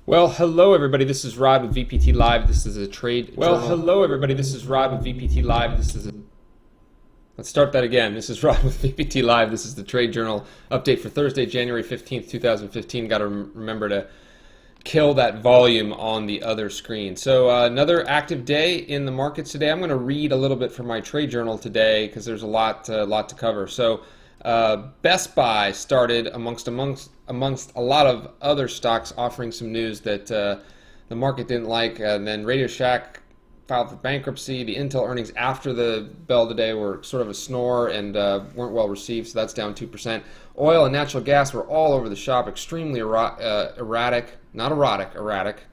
Well, hello everybody. This is Rod with VPT Live. This is a trade. Well, hello everybody. This is Rod with VPT Live. Let's start that again. This is Rod with VPT Live. This is the Trade Journal update for Thursday, January 15th, 2015. Got to remember to kill that volume on the other screen. So another active day in the markets today. I'm going to read a little bit from my Trade Journal today because there's a lot to cover. So Best Buy started amongst a lot of other stocks offering some news that the market didn't like. And then Radio Shack filed for bankruptcy. The Intel earnings after the bell today were sort of a snore and weren't well received, so that's down 2%. Oil and natural gas were all over the shop, extremely erratic. Not erotic, erratic.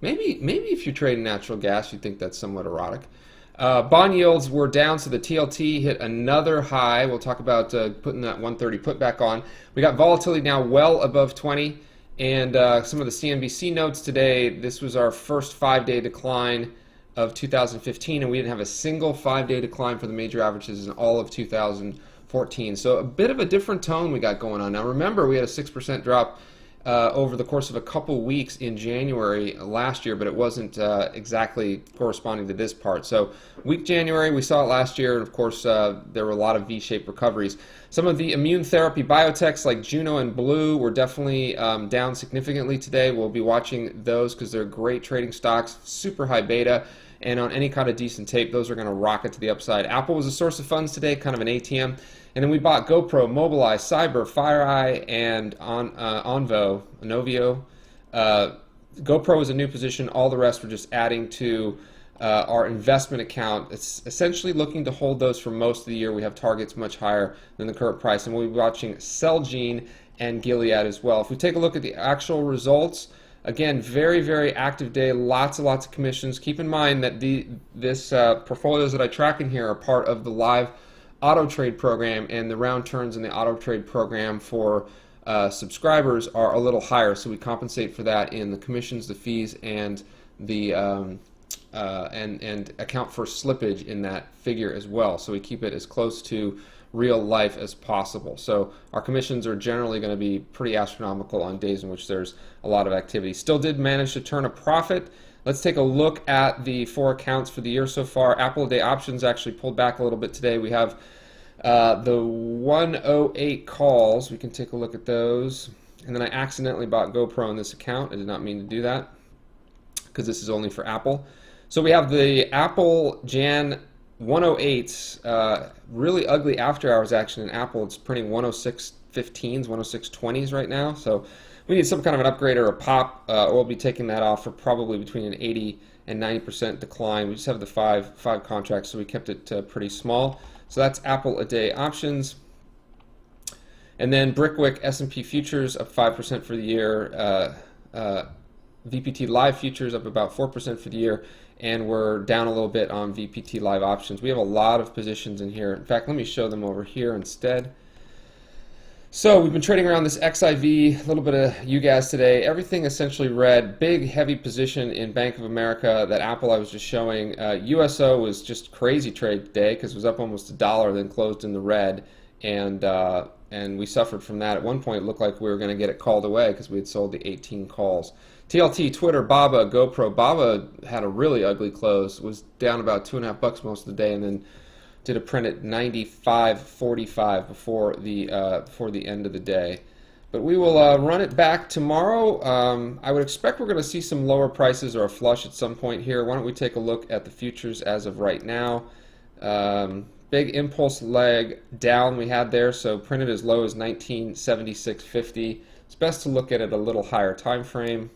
Maybe if you're trading natural gas, you think that's somewhat erotic. Bond yields were down, so the TLT hit another high. We'll talk about putting that 130 put back on. We got volatility now well above 20, and some of the CNBC notes today. This was our first 5-day decline of 2015, and we didn't have a single 5-day decline for the major averages in all of 2014. So a bit of a different tone we got going on. Now remember, we had a 6% drop over the course of a couple weeks in January last year, but it wasn't exactly corresponding to this part. So weak January, we saw it last year, and of course there were a lot of V-shaped recoveries. Some of the immune therapy biotechs like Juno and Blue were definitely down significantly today. We'll be watching those because they're great trading stocks, super high beta, and on any kind of decent tape, those are going to rocket to the upside. Apple was a source of funds today, kind of an ATM. And then we bought GoPro, Mobileye, Cyber, FireEye, and Onvo, Inovio. GoPro is a new position. All the rest were just adding to our investment account. It's essentially looking to hold those for most of the year. We have targets much higher than the current price. And we'll be watching Celgene and Gilead as well. If we take a look at the actual results, again, very, very active day, lots of commissions. Keep in mind that this portfolios that I track in here are part of the live auto trade program, and the round turns in the auto trade program for subscribers are a little higher, so we compensate for that in the commissions, the fees, and the and account for slippage in that figure as well. So we keep it as close to real life as possible. So our commissions are generally going to be pretty astronomical on days in which there's a lot of activity. Still did manage to turn a profit. Let's take a look at the 4 accounts for the year so far. Apple Day options actually pulled back a little bit today. We have the 108 calls. We can take a look at those. And then I accidentally bought GoPro in this account. I did not mean to do that because this is only for Apple. So we have the Apple Jan 108s, really ugly after hours action in Apple. It's printing 106.15s, 106.20s right now. So we need some kind of an upgrade or a pop, or we'll be taking that off for probably between an 80 and 90% decline. We just have the five contracts, so we kept it pretty small. So that's Apple a day options. And then Brickwick S&P futures up 5% for the year. VPT Live futures up about 4% for the year. And we're down a little bit on VPT Live options. We have a lot of positions in here. In fact, let me show them over here instead. So we've been trading around this XIV, a little bit of UGAS today. Everything essentially red. Big, heavy position in Bank of America. That Apple I was just showing. USO was just crazy trade today because it was up almost $1, then closed in the red, and we suffered from that. At one point, it looked like we were going to get it called away because we had sold the 18 calls. TLT, Twitter, BABA, GoPro. BABA had a really ugly close. Was down about $2.50 most of the day, and then did a print at 95.45 before the end of the day. But we will run it back tomorrow. I would expect we're going to see some lower prices or a flush at some point here. Why don't we take a look at the futures as of right now? Big impulse leg down we had there, so printed as low as 1976.50. It's best to look at it a little higher time frame.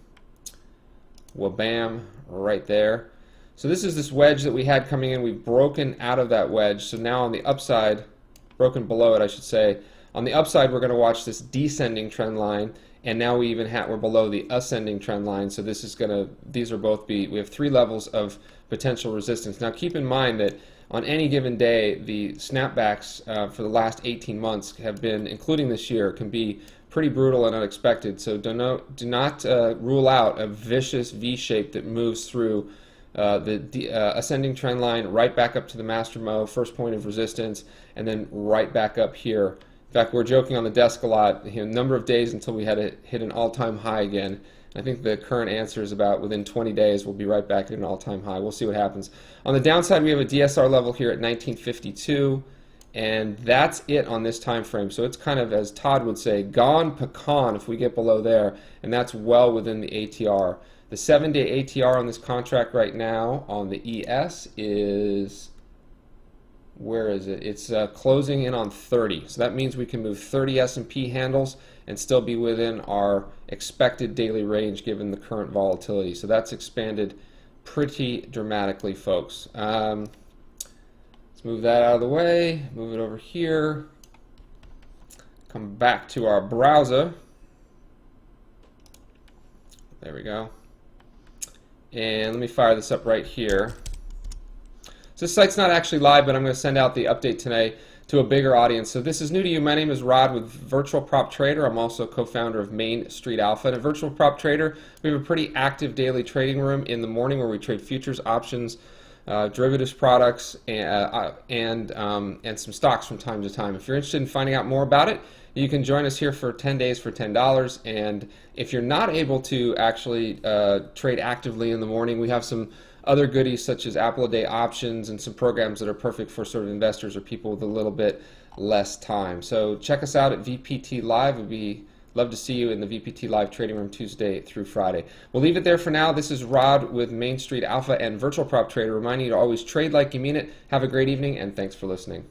Wabam, right there. So this is this wedge that we had coming in. We've broken out of that wedge. So now on the upside, broken below it, I should say. On the upside, we're going to watch this descending trend line, and now we're below the ascending trend line. So this is going to, these are both we have 3 levels of potential resistance. Now keep in mind that on any given day, the snapbacks for the last 18 months have been, including this year, can be pretty brutal and unexpected. So do not rule out a vicious V shape that moves through the ascending trend line right back up to the master mo, first point of resistance, and then right back up here In fact, we're joking on the desk a lot, number of days until we had to hit an all-time high again. I think the current answer is about within 20 days we'll be right back at an all-time high. We'll see what happens. On the downside, we have a DSR level here at 1952, and that's it on this time frame. So it's kind of, as Todd would say, gone pecan if we get below there, and that's well within the ATR. The 7-day ATR on this contract right now on the ES is, where is it? It's closing in on 30. So that means we can move 30 S&P handles and still be within our expected daily range given the current volatility. So that's expanded pretty dramatically, folks. Let's move that out of the way, move it over here, come back to our browser. There we go. And let me fire this up right here. So this site's not actually live, but I'm going to send out the update today to a bigger audience. So this is new to you. My name is Rod with Virtual Prop Trader. I'm also co-founder of Main Street Alpha. And at Virtual Prop Trader, we have a pretty active daily trading room in the morning where we trade futures, options, derivatives products, and some stocks from time to time. If you're interested in finding out more about it, you can join us here for 10 days for $10. And if you're not able to actually trade actively in the morning, we have some other goodies such as Apple a Day options and some programs that are perfect for sort of investors or people with a little bit less time. So check us out at VPT Live. We'd love to see you in the VPT Live trading room Tuesday through Friday. We'll leave it there for now. This is Rod with Main Street Alpha and Virtual Prop Trader, reminding you to always trade like you mean it. Have a great evening, and thanks for listening.